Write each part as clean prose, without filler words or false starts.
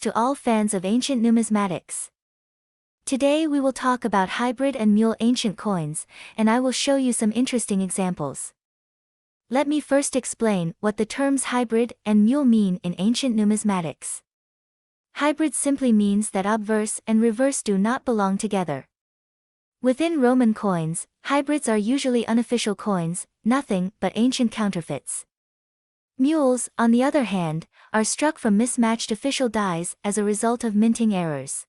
to all fans of ancient numismatics. Today we will talk about hybrid and mule ancient coins, and I will show you some interesting examples. Let me first explain what the terms hybrid and mule mean in ancient numismatics. Hybrid simply means that obverse and reverse do not belong together. Within Roman coins, hybrids are usually unofficial coins, nothing but ancient counterfeits. Mules, on the other hand, are struck from mismatched official dies as a result of minting errors.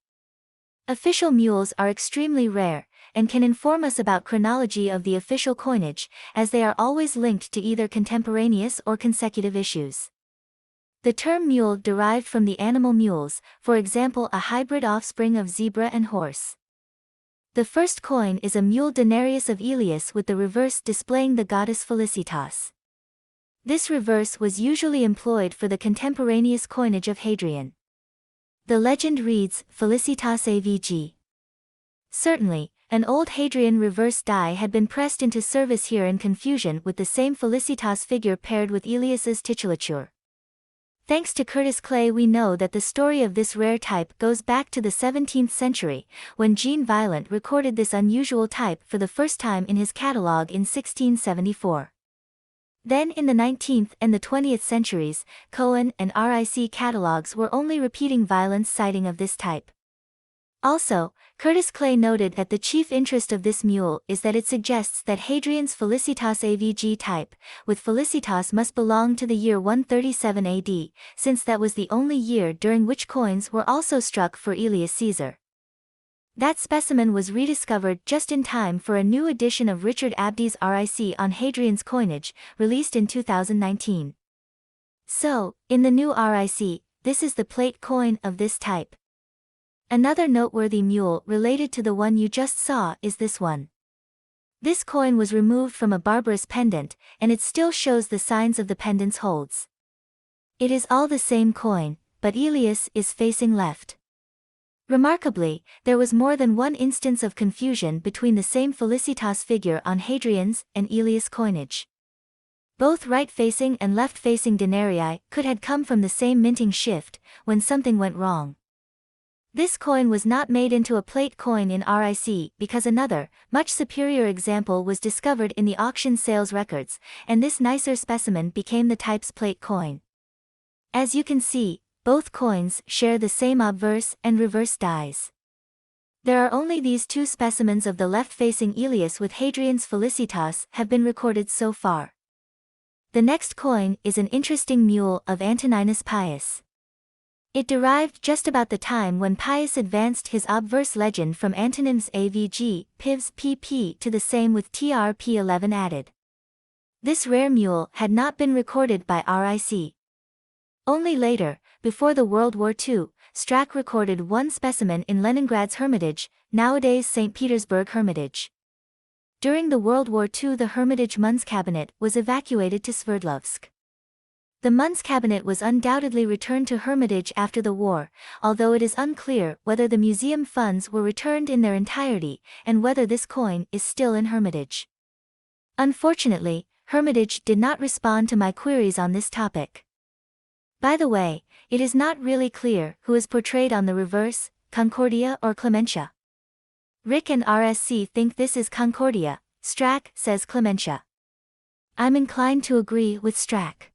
Official mules are extremely rare, and can inform us about chronology of the official coinage, as they are always linked to either contemporaneous or consecutive issues. The term mule derived from the animal mules, for example a hybrid offspring of zebra and horse. The first coin is a mule denarius of Elias with the reverse displaying the goddess Felicitas. This reverse was usually employed for the contemporaneous coinage of Hadrian. The legend reads, Felicitas AVG. Certainly, an old Hadrian reverse die had been pressed into service here in confusion with the same Felicitas figure paired with Elias's titulature. Thanks to Curtis Clay we know that the story of this rare type goes back to the 17th century, when Jean Violent recorded this unusual type for the first time in his catalogue in 1674. Then in the 19th and the 20th centuries, Cohen and RIC catalogues were only repeating Violent's citing of this type. Also, Curtis Clay noted that the chief interest of this mule is that it suggests that Hadrian's Felicitas AVG type, with Felicitas must belong to the year 137 AD, since that was the only year during which coins were also struck for Aelius Caesar. That specimen was rediscovered just in time for a new edition of Richard Abdy's RIC on Hadrian's coinage, released in 2019. So, in the new RIC, this is the plate coin of this type. Another noteworthy mule related to the one you just saw is this one. This coin was removed from a barbarous pendant, and it still shows the signs of the pendant's holds. It is all the same coin, but Aelius is facing left. Remarkably, there was more than one instance of confusion between the same Felicitas figure on Hadrian's and Aelius coinage. Both right-facing and left-facing denarii could have come from the same minting shift, when something went wrong. This coin was not made into a plate coin in RIC because another, much superior example was discovered in the auction sales records, and this nicer specimen became the type's plate coin. As you can see, both coins share the same obverse and reverse dies. There are only these two specimens of the left-facing Aelius with Hadrian's Felicitas have been recorded so far. The next coin is an interesting mule of Antoninus Pius. It derived just about the time when Pius advanced his obverse legend from antonyms AVG, PIVs PP to the same with TRP11 added. This rare mule had not been recorded by RIC. Only later, before the World War II, Strack recorded one specimen in Leningrad's Hermitage, nowadays St. Petersburg Hermitage. During the World War II the Hermitage Munz cabinet was evacuated to Sverdlovsk. The Munz cabinet was undoubtedly returned to Hermitage after the war, although it is unclear whether the museum funds were returned in their entirety, and whether this coin is still in Hermitage. Unfortunately, Hermitage did not respond to my queries on this topic. By the way, it is not really clear who is portrayed on the reverse, Concordia or Clementia. Rick and RSC think this is Concordia, Strack says Clementia. I'm inclined to agree with Strack.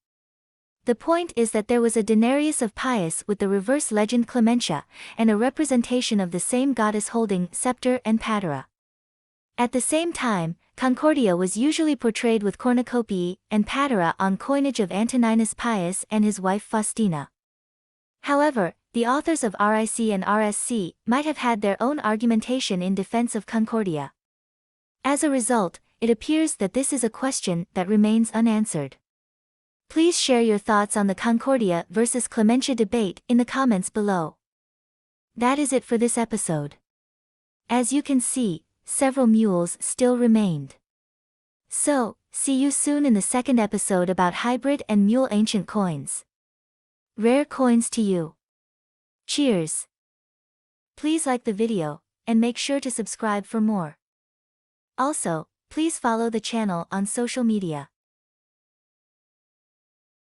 The point is that there was a denarius of Pius with the reverse legend Clementia, and a representation of the same goddess holding scepter and patera. At the same time, Concordia was usually portrayed with cornucopii and patera on coinage of Antoninus Pius and his wife Faustina. However, the authors of RIC and RSC might have had their own argumentation in defense of Concordia. As a result, it appears that this is a question that remains unanswered. Please share your thoughts on the Concordia versus Clementia debate in the comments below. That is it for this episode. As you can see, several mules still remained. So, see you soon in the second episode about hybrid and mule ancient coins. Rare coins to you. Cheers! Please like the video, and make sure to subscribe for more. Also, please follow the channel on social media.